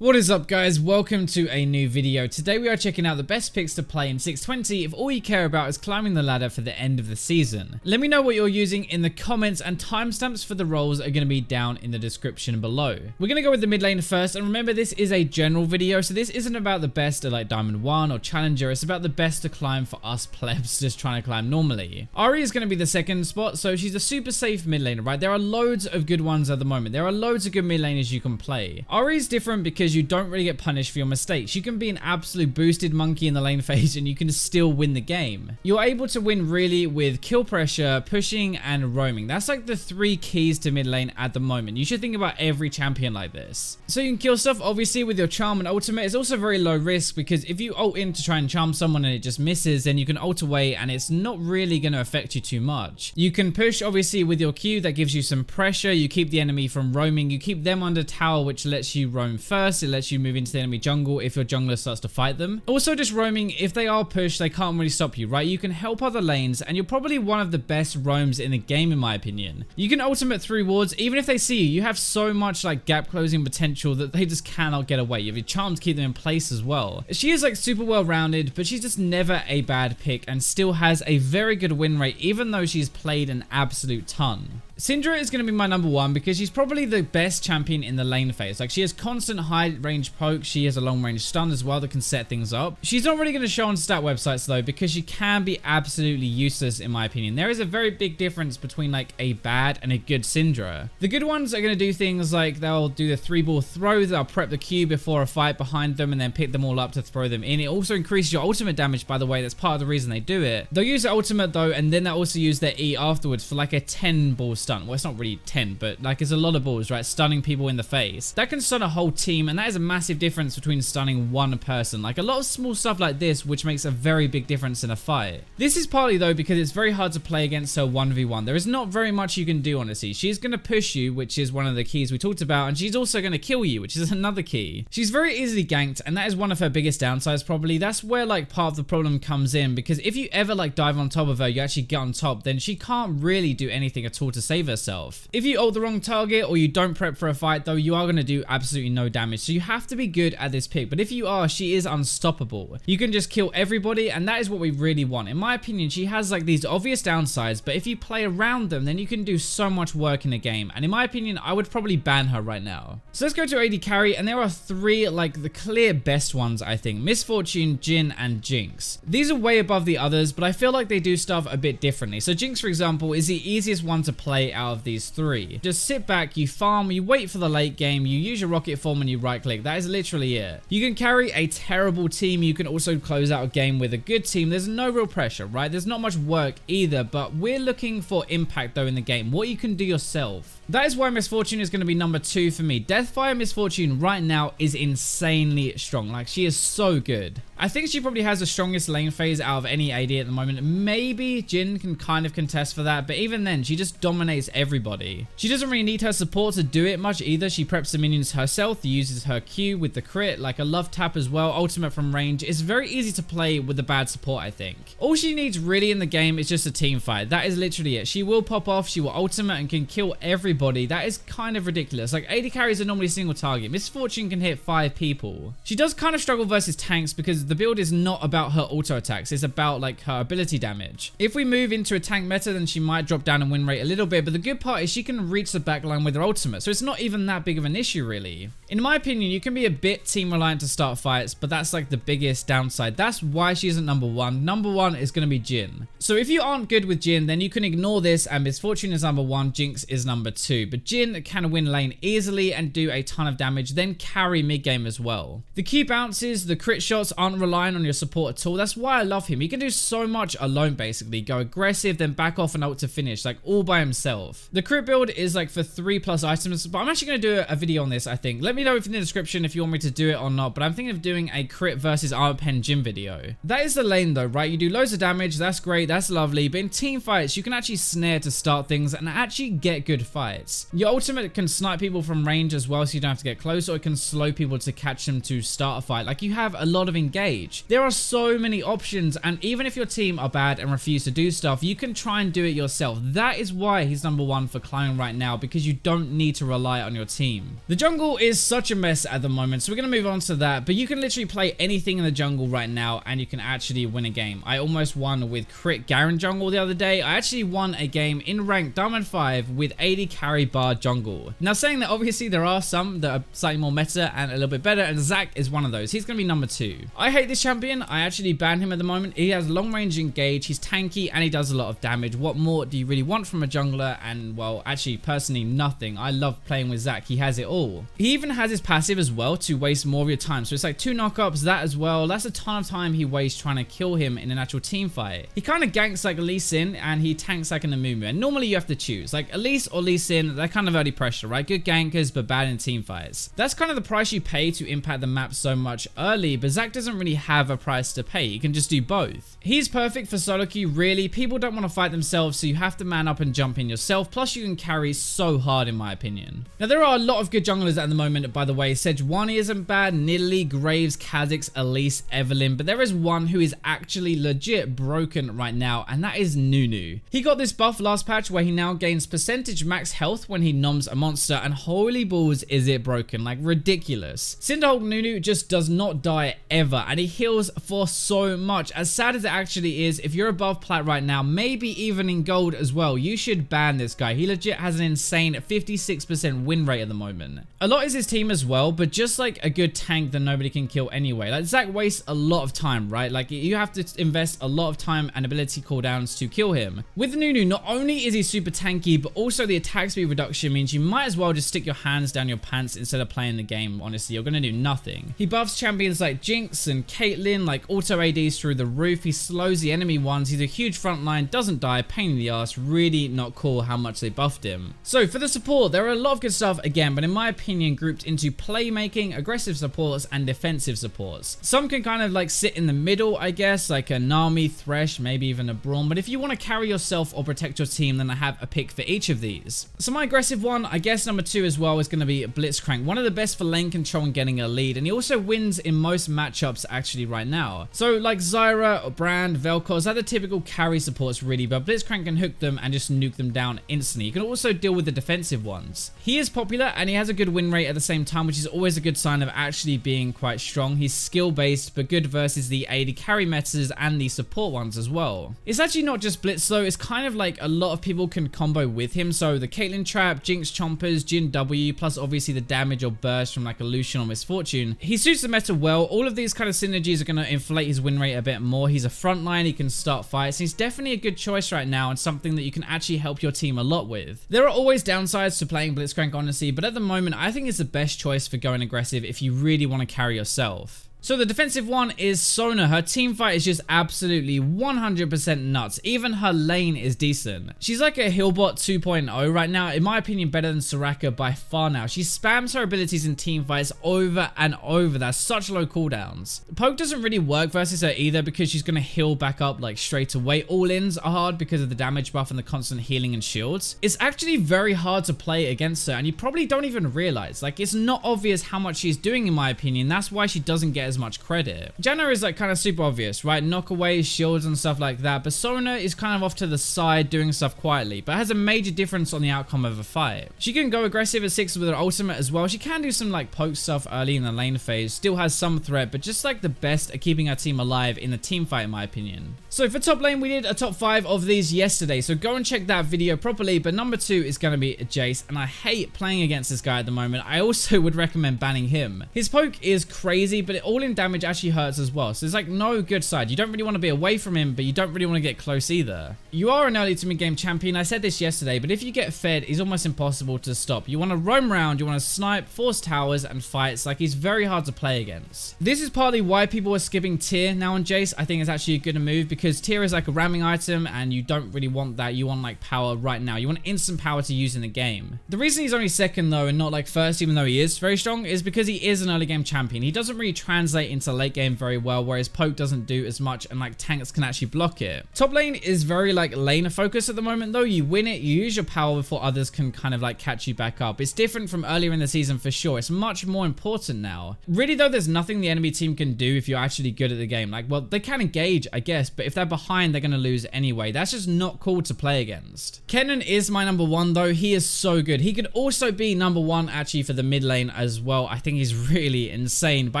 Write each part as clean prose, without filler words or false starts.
What is up, guys? Welcome to a new video. Today we are checking out the best picks to play in 620 if all you care about is climbing the ladder for the end of the season. Let me know what you're using in the comments, and timestamps for the roles are going to be down in the description below. We're going to go with the mid lane first, and remember, this is a general video, so this isn't about the best at like Diamond 1 or Challenger. It's about the best to climb for us plebs just trying to climb normally. Ahri is going to be the second spot, so she's a super safe mid laner, right? There are loads of good ones at the moment. There are loads of good mid laners you can play. Ahri is different because you don't really get punished for your mistakes. You can be an absolute boosted monkey in the lane phase and you can still win the game. You're able to win really with kill pressure, pushing, and roaming. That's like the three keys to mid lane at the moment. You should think about every champion like this. So you can kill stuff obviously with your charm and ultimate. It's also very low risk because if you ult in to try and charm someone and it just misses, then you can ult away and it's not really going to affect you too much. You can push obviously with your Q, that gives you some pressure. You keep the enemy from roaming. You keep them under tower, which lets you roam first. It lets you move into the enemy jungle if your jungler starts to fight them. Also, just roaming, if they are pushed, they can't really stop you, right? You can help other lanes and you're probably one of the best roams in the game in my opinion. You can ultimate through wards. Even if they see you, you have so much like gap closing potential that they just cannot get away. You have your charm to keep them in place as well. She is like super well rounded, but she's just never a bad pick and still has a very good win rate even though she's played an absolute ton. Syndra is going to be my number one because she's probably the best champion in the lane phase. Like, she has constant high range poke. She has a long range stun as well that can set things up. She's not really going to show on stat websites though because she can be absolutely useless in my opinion. There is a very big difference between like a bad and a good Syndra. The good ones are going to do things like they'll do the 3-ball throw. They'll prep the Q before a fight behind them and then pick them all up to throw them in. It also increases your ultimate damage, by the way. That's part of the reason they do it. They'll use their ultimate though, and then they'll also use their E afterwards for like a 10-ball stun. Well, it's not really 10, but like it's a lot of balls, right? Stunning people in the face. That can stun a whole team, and that is a massive difference between stunning one person. Like a lot of small stuff like this, which makes a very big difference in a fight. This is partly though because it's very hard to play against her 1v1. There is not very much you can do, honestly. She's going to push you, which is one of the keys we talked about, and she's also going to kill you, which is another key. She's very easily ganked, and that is one of her biggest downsides probably. That's where like part of the problem comes in, because if you ever like dive on top of her, you actually get on top, then she can't really do anything at all to save herself. If you ult the wrong target or you don't prep for a fight though, you are going to do absolutely no damage. So you have to be good at this pick. But if you are, she is unstoppable. You can just kill everybody, and that is what we really want. In my opinion, she has like these obvious downsides, but if you play around them, then you can do so much work in a game. And in my opinion, I would probably ban her right now. So let's go to AD carry, and there are three like the clear best ones, I think. Misfortune, Jhin, and Jinx. These are way above the others, but I feel like they do stuff a bit differently. So Jinx, for example, is the easiest one to play out of these three. Just sit back, you farm, you wait for the late game, you use your rocket form and you right click. That is literally it. You can carry a terrible team. You can also close out a game with a good team. There's no real pressure, right? There's not much work either, but we're looking for impact though in the game. What you can do yourself. That is why Misfortune is going to be number 2 for me. Deathfire Misfortune right now is insanely strong. Like, she is so good. I think she probably has the strongest lane phase out of any AD at the moment. Maybe Jhin can kind of contest for that, but even then, she just dominates everybody. She doesn't really need her support to do it much either. She preps the minions herself, uses her Q with the crit, like a love tap as well, ultimate from range. It's very easy to play with the bad support, I think. All she needs really in the game is just a team fight. That is literally it. She will pop off, she will ultimate and can kill everybody. That is kind of ridiculous. Like, AD carries are normally a single target. Misfortune can hit 5 people. She does kind of struggle versus tanks because the build is not about her auto attacks. It's about like her ability damage. If we move into a tank meta, then she might drop down in win rate a little bit, but the good part is she can reach the backline with her ultimate, so it's not even that big of an issue really. In my opinion, you can be a bit team reliant to start fights, but that's like the biggest downside. That's why she isn't number 1. Number 1 is going to be Jhin. So if you aren't good with Jhin, then you can ignore this, and Misfortune is number 1, Jinx is number 2. But Jhin can win lane easily and do a ton of damage, then carry mid game as well. The Q bounces, the crit shots aren't relying on your support at all. That's why I love him. He can do so much alone basically. Go aggressive, then back off and ult to finish, like all by himself. The crit build is like for 3+ items, but I'm actually going to do a video on this, I think. Let me know if in the description if you want me to do it or not, but I'm thinking of doing a crit versus armor pen Jhin video. That is the lane though, right? You do loads of damage, that's great, that's lovely, but in team fights, you can actually snare to start things and actually get good fights. Your ultimate can snipe people from range as well, so you don't have to get close, or it can slow people to catch them to start a fight. Like, you have a lot of engage. engage. There are so many options, and even if your team are bad and refuse to do stuff, you can try and do it yourself. That is why he's number 1 for climbing right now, because you don't need to rely on your team. The jungle is such a mess at the moment, so we're going to move on to that, but you can literally play anything in the jungle right now and you can actually win a game. I almost won with Crit Garen jungle the other day. I actually won a game in ranked Diamond 5 with 80 carry bar jungle. Now, saying that, obviously there are some that are slightly more meta and a little bit better, and Zac is one of those. He's going to be number 2. I hate this champion. I actually ban him at the moment. He has long range engage, he's tanky, and he does a lot of damage. What more do you really want from a jungler? And well, actually personally nothing. I love playing with Zac. He has it all. He even has his passive as well to waste more of your time. So it's like 2 knockups, that as well. That's a ton of time he wastes trying to kill him in an actual team fight. He kind of ganks like Lee Sin and he tanks like an Amumu. And normally you have to choose like Elise or Lee Sin. They're kind of early pressure, right? Good gankers but bad in team fights. That's kind of the price you pay to impact the map so much early, but Zac doesn't really have a price to pay. You can just do both. He's perfect for solo queue, really. People don't want to fight themselves, so you have to man up and jump in yourself. Plus you can carry so hard in my opinion. Now there are a lot of good junglers at the moment, by the way. Sejuani isn't bad, Nidalee, Graves, Kha'Zix, Elise, Evelynn, but there is one who is actually legit broken right now, and that is Nunu. He got this buff last patch where he now gains percentage max health when he noms a monster, and holy balls is it broken, like ridiculous. Cinderhulk Nunu just does not die ever, and he heals for so much. As sad as it actually is, if you're above plat right now, maybe even in gold as well, you should ban this guy. He legit has an insane 56% win rate at the moment. A lot is his team as well, but just like a good tank that nobody can kill anyway. Like Zac wastes a lot of time, right? Like you have to invest a lot of time and ability cooldowns to kill him. With Nunu, not only is he super tanky, but also the attack speed reduction means you might as well just stick your hands down your pants instead of playing the game. Honestly, you're gonna do nothing. He buffs champions like Jinx and Caitlyn, like auto ADs through the roof. He slows the enemy ones. He's a huge frontline, doesn't die, pain in the ass. Really not cool how much they buffed him. So for the support, there are a lot of good stuff again, but in my opinion grouped into playmaking, aggressive supports, and defensive supports. Some can kind of like sit in the middle, I guess, like a Nami, Thresh, maybe even a Braum, but if you want to carry yourself or protect your team, then I have a pick for each of these. So my aggressive one, I guess number 2 as well, is going to be Blitzcrank, one of the best for lane control and getting a lead, and he also wins in most matchups actually right now. So like Zyra, Brand, Vel'Koz, they're the typical carry supports really, but Blitzcrank can hook them and just nuke them down instantly. You can also deal with the defensive ones. He is popular and he has a good win rate at the same time, which is always a good sign of actually being quite strong. He's skill based, but good versus the AD carry metas and the support ones as well. It's actually not just Blitz though, it's kind of like a lot of people can combo with him. So the Caitlyn trap, Jinx chompers, Jhin W, plus obviously the damage or burst from like a Lucian or Misfortune. He suits the meta well. All of these kind of synergies are going to inflate his win rate a bit more. He's a frontline, he can start fights. He's definitely a good choice right now and something that you can actually help your team a lot with. There are always downsides to playing Blitzcrank honestly, but at the moment I think it's the best choice for going aggressive if you really want to carry yourself. So the defensive one is Sona. Her team fight is just absolutely 100% nuts. Even her lane is decent. She's like a Healbot 2.0 right now. In my opinion, better than Soraka by far now. She spams her abilities in team fights over and over. That's such low cooldowns. Poke doesn't really work versus her either because she's going to heal back up like straight away. All-ins are hard because of the damage buff and the constant healing and shields. It's actually very hard to play against her and you probably don't even realize. Like it's not obvious how much she's doing in my opinion. That's why she doesn't get as much credit. Janna is like kind of super obvious, right? Knockaways, shields and stuff like that, but Sona is kind of off to the side doing stuff quietly, but has a major difference on the outcome of a fight. She can go aggressive at 6 with her ultimate as well. She can do some like poke stuff early in the lane phase, still has some threat, but just like the best at keeping her team alive in the team fight in my opinion. So for top lane, we did a top 5 of these yesterday, so go and check that video properly, but number 2 is going to be Jace, and I hate playing against this guy at the moment. I also would recommend banning him. His poke is crazy, but all in damage actually hurts as well, so there's like no good side. You don't really want to be away from him, but you don't really want to get close either. You are an early to mid game champion, I said this yesterday, but if you get fed, he's almost impossible to stop. You want to roam around, you want to snipe, force towers and fights. Like he's very hard to play against. This is partly why people are skipping tier now on Jace. I think it's actually a good move because tier is like a ramming item and you don't really want that. You want like power right now. You want instant power to use in the game. The reason he's only second though and not like first, even though he is very strong, is because he is an early game champion. He doesn't really translate translate into late game very well, whereas poke doesn't do as much and like tanks can actually block it. Top lane is very like laner focused at the moment though. You win it, you use your power before others can kind of like catch you back up. It's different from earlier in the season for sure. It's much more important now. Really though, there's nothing the enemy team can do if you're actually good at the game. Like, well, they can engage, I guess, but if they're behind, they're going to lose anyway. That's just not cool to play against. Kennen is my number one though. He is so good. He could also be number one actually for the mid lane as well. I think he's really insane, but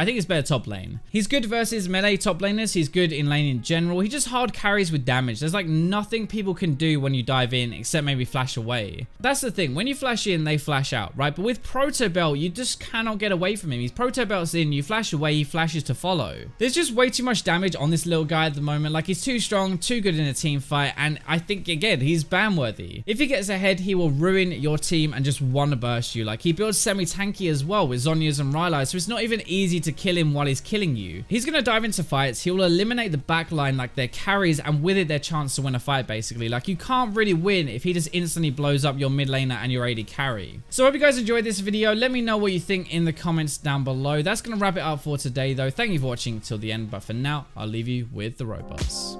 I think he's better top lane. He's good versus melee top laners. He's good in lane in general. He just hard carries with damage. There's like nothing people can do when you dive in except maybe flash away. That's the thing. When you flash in, they flash out, right? But with Proto Belt, you just cannot get away from him. He's Proto Belt's in, you flash away, he flashes to follow. There's just way too much damage on this little guy at the moment. Like, he's too strong, too good in a team fight, and I think, again, he's ban worthy. If he gets ahead, he will ruin your team and just wanna burst you. Like, he builds semi-tanky as well with Zhonya's and Rylai's, so it's not even easy to kill him while he's killing you. He's gonna dive into fights, he will eliminate the back line, like their carries, and with it, their chance to win a fight, basically. Like, you can't really win if he just instantly blows up your mid laner and your AD carry. So I hope you guys enjoyed this video. Let me know what you think in the comments down below. That's gonna wrap it up for today though. Thank you for watching till the end, but for now, I'll leave you with the robots.